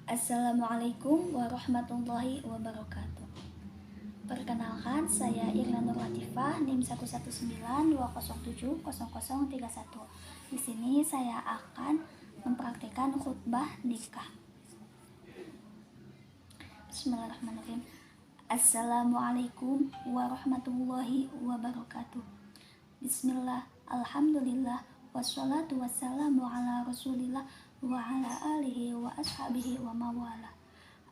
Assalamualaikum warahmatullahi wabarakatuh. Perkenalkan, saya Irna Nur Latifah, NIM 11920700031. Di sini saya akan mempraktikkan khutbah nikah. Bismillahirrahmanirrahim. Assalamualaikum warahmatullahi wabarakatuh. Bismillah, alhamdulillah, wassalatu wassalamu ala rasulillah wa ala alihi wa ashabihi wa mawala.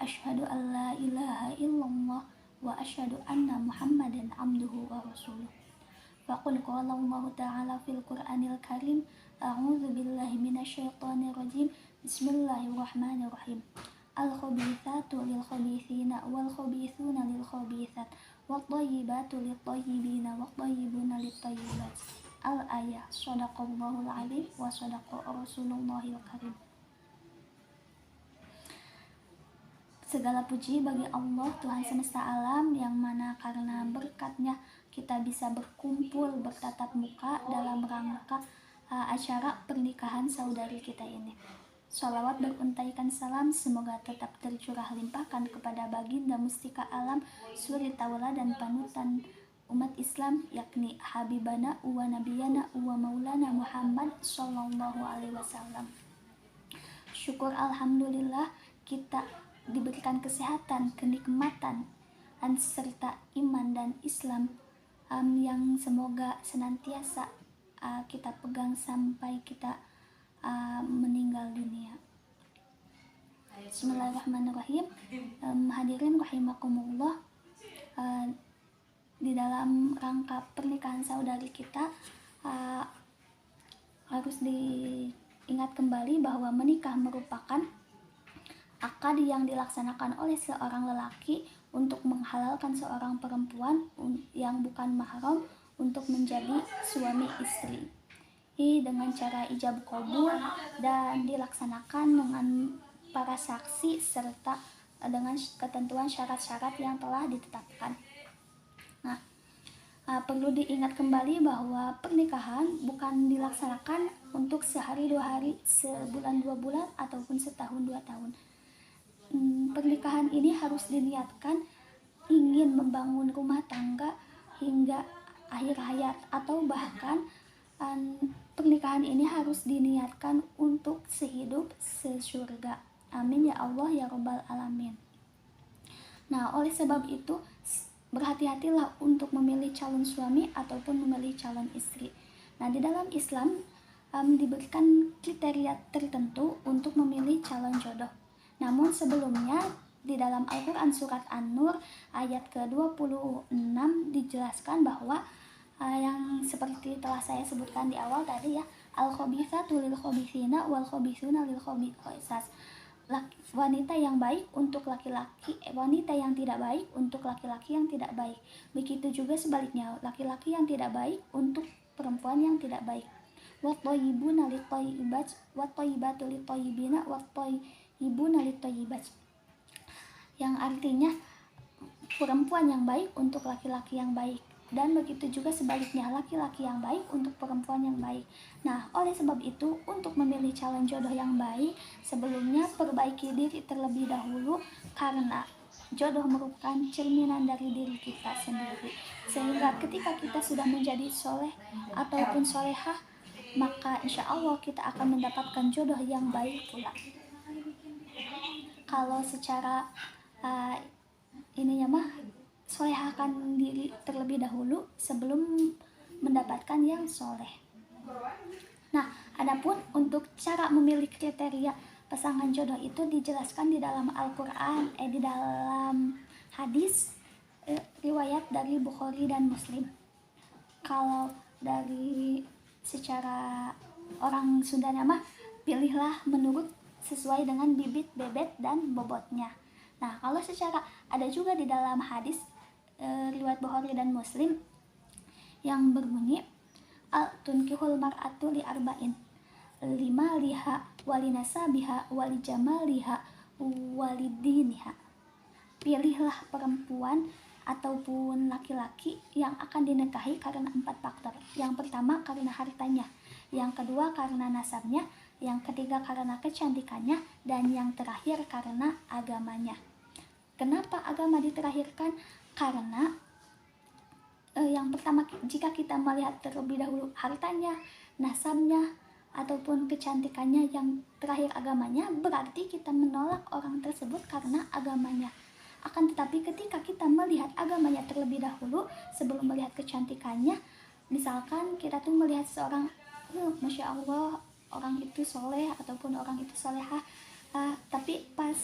Asyhadu an la ilaha illallah wa asyhadu anna muhammadan abduhu wa rasuluh. Faqul qala Allah ta'ala fil Qur'anil Karim, a'udzu billahi minasyaitonir rajim. Bismillahirrahmanirrahim. Al-khabithatu lil khabithina wal khabithuna lil khabithat wat thayyibatu lit thayyibina wat thayyibuna lit thayyibat. Al-ayah. Shadaqallahul azim wa shadaqa rasulullahil karim. Segala puji bagi Allah, Tuhan semesta alam, yang mana karena berkatnya kita bisa berkumpul bertatap muka dalam rangka acara pernikahan saudari kita ini. Sholawat beruntaikan salam semoga tetap tercurah limpahkan kepada baginda mustika alam, suri taula dan panutan umat Islam, yakni Habibana wa Nabiyana wa Maulana Muhammad Sallallahu Alaihi Wasallam. Syukur alhamdulillah kita diberikan kesehatan, kenikmatan, serta iman dan Islam yang semoga senantiasa kita pegang sampai kita meninggal dunia. Bismillahirrahmanirrahim. Hadirin rahimakumullah, di dalam rangka pernikahan saudari kita harus diingat kembali bahwa menikah merupakan akad yang dilaksanakan oleh seorang lelaki untuk menghalalkan seorang perempuan yang bukan mahram untuk menjadi suami istri. Dengan cara ijab qabul dan dilaksanakan dengan para saksi serta dengan ketentuan syarat-syarat yang telah ditetapkan. Nah, perlu diingat kembali bahwa pernikahan bukan dilaksanakan untuk sehari dua hari, sebulan dua bulan, ataupun setahun dua tahun. Pernikahan ini harus diniatkan ingin membangun rumah tangga hingga akhir hayat, atau bahkan pernikahan ini harus diniatkan untuk sehidup sesurga. Amin ya Allah ya Rabbal Alamin. Nah, oleh sebab itu berhati-hatilah untuk memilih calon suami ataupun memilih calon istri. Nah, di dalam Islam diberikan kriteria tertentu untuk memilih calon jodoh. Namun sebelumnya di dalam Al-Quran surat An-Nur ayat ke-26 dijelaskan bahwa yang seperti telah saya sebutkan di awal tadi ya, al-khabithatu lil khabithina wal khabithuna lil khabithas. Wanita yang baik untuk laki-laki, wanita yang tidak baik untuk laki-laki yang tidak baik. Begitu juga sebaliknya, laki-laki yang tidak baik untuk perempuan yang tidak baik. Wat thayyibuna lit thayyibat wat thayyibatu lit thayyibina wat thayyibuna lit thayyibat. Yang artinya perempuan yang baik untuk laki-laki yang baik, dan begitu juga sebaliknya, laki-laki yang baik untuk perempuan yang baik. Nah, oleh sebab itu, untuk memilih calon jodoh yang baik, sebelumnya perbaiki diri terlebih dahulu, karena jodoh merupakan cerminan dari diri kita sendiri. Sehingga ketika kita sudah menjadi soleh ataupun solehah, maka insya Allah kita akan mendapatkan jodoh yang baik pula. Kalau secara ininya mah, solehahkan diri terlebih dahulu sebelum mendapatkan yang soleh. Nah, adapun untuk cara memilih kriteria pasangan jodoh itu dijelaskan di dalam Al-Quran, di dalam hadis riwayat dari Bukhari dan Muslim. Kalau dari secara orang Sundanya mah, pilihlah menurut sesuai dengan bibit, bebet, dan bobotnya. Nah, kalau secara ada juga di dalam hadis riwayat Bukhari dan Muslim yang berbunyi, tunkihul mar'atu li arba'in, lima liha walinasabiha walijamaliha walidiniha. Pilihlah perempuan ataupun laki-laki yang akan dinikahi karena 4 faktor. Yang pertama karena hartanya, yang kedua karena nasabnya, Yang ketiga karena kecantikannya, dan yang terakhir karena agamanya. Kenapa agama diterakhirkan? Karena yang pertama, jika kita melihat terlebih dahulu hartanya, nasabnya, ataupun kecantikannya, yang terakhir agamanya, berarti kita menolak orang tersebut karena agamanya. Akan tetapi ketika kita melihat agamanya terlebih dahulu sebelum melihat kecantikannya, misalkan kita tuh melihat seorang, Masya Allah, orang itu soleh ataupun orang itu solehah, tapi pas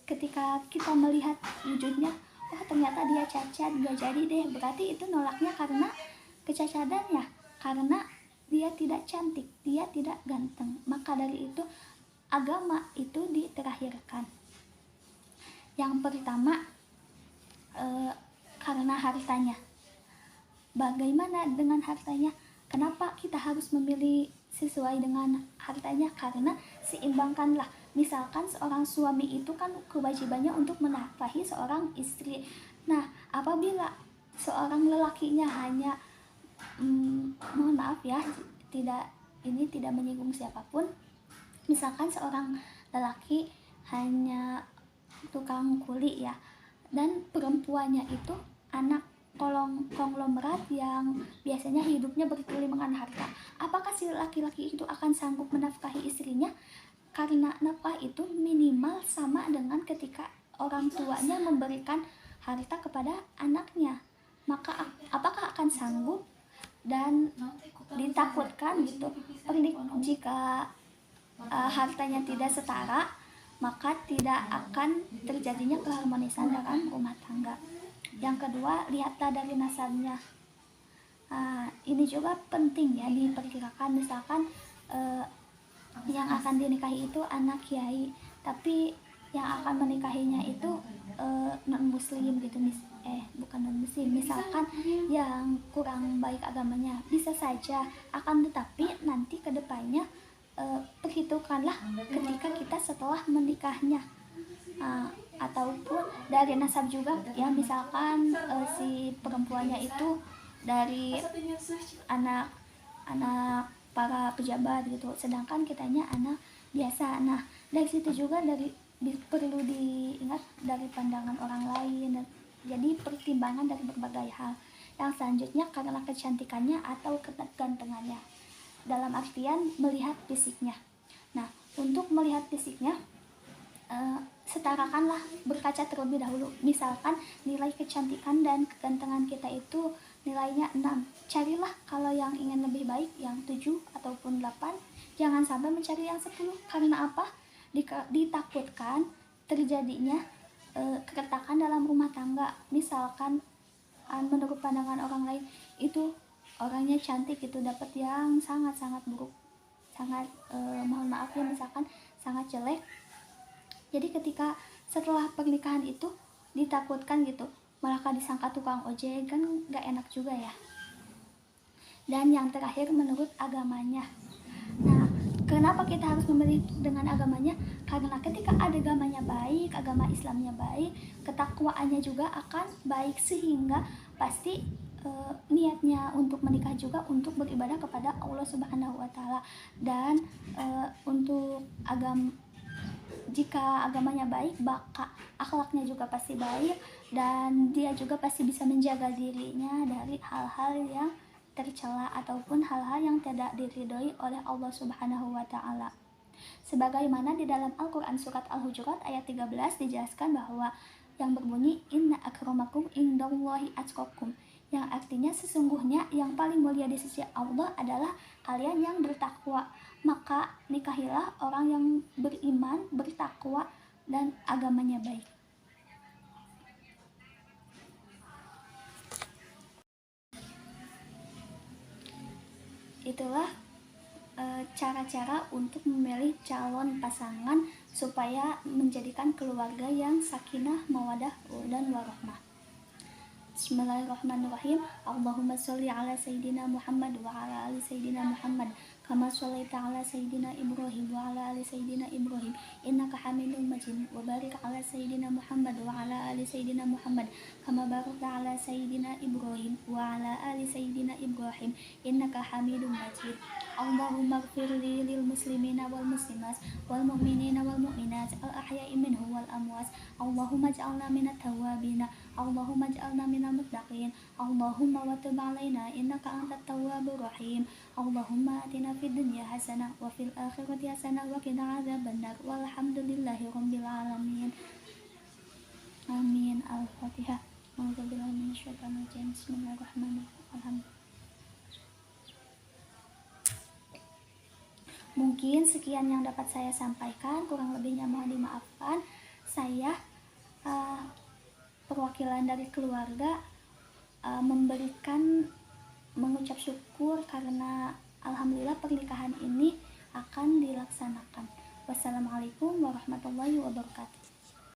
ketika kita melihat wujudnya, oh ternyata dia cacat, gak jadi deh, berarti itu nolaknya karena kecacatannya, karena dia tidak cantik, dia tidak ganteng. Maka dari itu agama itu diterakhirkan. Yang pertama karena hartanya. Bagaimana dengan hartanya? Kenapa kita harus memilih sesuai dengan hartanya? Karena seimbangkanlah. Misalkan seorang suami itu kan kewajibannya untuk menafkahi seorang istri. Nah, apabila seorang lelakinya hanya mohon maaf ya, tidak menyinggung siapapun. Misalkan seorang lelaki hanya tukang kuli ya, dan perempuannya itu anak konglomerat yang biasanya hidupnya berkelilingan harta. Apakah si laki-laki itu akan sanggup menafkahi istrinya? Karena nafkah itu minimal sama dengan ketika orang tuanya memberikan harta kepada anaknya. Maka apakah akan sanggup? Dan ditakutkan gitu, jika hartanya tidak setara, maka tidak akan terjadinya keharmonisan dalam rumah tangga. Yang kedua, lihatlah dari nasabnya. Ini juga penting ya diperkirakan. Misalkan yang akan dinikahi itu anak kiai, tapi yang akan menikahinya itu non muslim gitu, bukan non muslim, misalkan yang kurang baik agamanya, bisa saja. Akan tetapi nanti kedepannya perhitungkanlah ketika kita setelah menikahnya, ataupun dari nasab juga ya. Misalkan si perempuannya itu dari anak para pejabat gitu, sedangkan kitanya anak biasa. Nah, dari situ juga perlu diingat dari pandangan orang lain, dan jadi pertimbangan dari berbagai hal. Yang selanjutnya karena kecantikannya atau kegantengannya, dalam artian melihat fisiknya. Nah, untuk melihat fisiknya, setarakanlah, berkaca terlebih dahulu. Misalkan nilai kecantikan dan kegantengan kita itu nilainya 6, carilah kalau yang ingin lebih baik yang 7 ataupun 8, jangan sampai mencari yang 10. Karena apa? Ditakutkan terjadinya keretakan dalam rumah tangga. Misalkan menurut pandangan orang lain itu orangnya cantik, itu dapat yang sangat-sangat buruk, sangat mohon maaf ya, misalkan sangat jelek. Jadi ketika setelah pernikahan itu ditakutkan gitu, malah disangka tukang ojek, kan gak enak juga ya. Dan yang terakhir menurut agamanya. Nah, kenapa kita harus memilih dengan agamanya? Karena ketika agamanya baik, agama Islamnya baik, ketakwaannya juga akan baik, sehingga pasti niatnya untuk menikah juga untuk beribadah kepada Allah Subhanahu wa Ta'ala. Dan untuk jika agamanya baik, maka akhlaknya juga pasti baik, dan dia juga pasti bisa menjaga dirinya dari hal-hal yang tercela ataupun hal-hal yang tidak diridhoi oleh Allah Subhanahu wa Ta'ala. Sebagaimana di dalam Al-Quran surat Al-Hujurat ayat 13 dijelaskan bahwa yang berbunyi inna akramakum indallahi atqakum, yang artinya sesungguhnya yang paling mulia di sisi Allah adalah kalian yang bertakwa. Maka nikahilah orang yang beriman, bertakwa, dan agamanya baik. Itulah cara-cara untuk memilih calon pasangan supaya menjadikan keluarga yang sakinah, mawadah, dan warahmah. Bismillahirrahmanirrahim. Allahumma sholli ala sayyidina Muhammad wa ala ali sayyidina Muhammad kama shallaita ala sayyidina Ibrahim wa ala ali sayyidina Ibrahim innaka Hamidum Majid wa barik ala sayyidina Muhammad wa ala ali sayyidina Muhammad kama barakta ala sayyidina Ibrahim wa ala ali sayyidina Ibrahim innaka Hamidum Majid. Allahumma ighfirli lil muslimina wal muslimat wal mu'minina wal mu'minat al ahya'i minhum wal amwat. Allahumma ij'alna minat tawwabina Allahumma ij'alna minal muttaqin. Allahumma wa tub 'alaina innaka antat tawwabur rahim. Allahumma atina fid dunya hasanah wa fil akhirati hasanah wa qina adzabannar. Walhamdulillahi rabbil alamin. Amin. Al-Fatihah. A'udzubillahi minasyaitonir rajim. Bismillahirrahmanirrahim. Mungkin sekian yang dapat saya sampaikan, kurang lebihnya mohon dimaafkan. Saya perwakilan dari keluarga mengucap syukur karena alhamdulillah pernikahan ini akan dilaksanakan. Wassalamualaikum warahmatullahi wabarakatuh.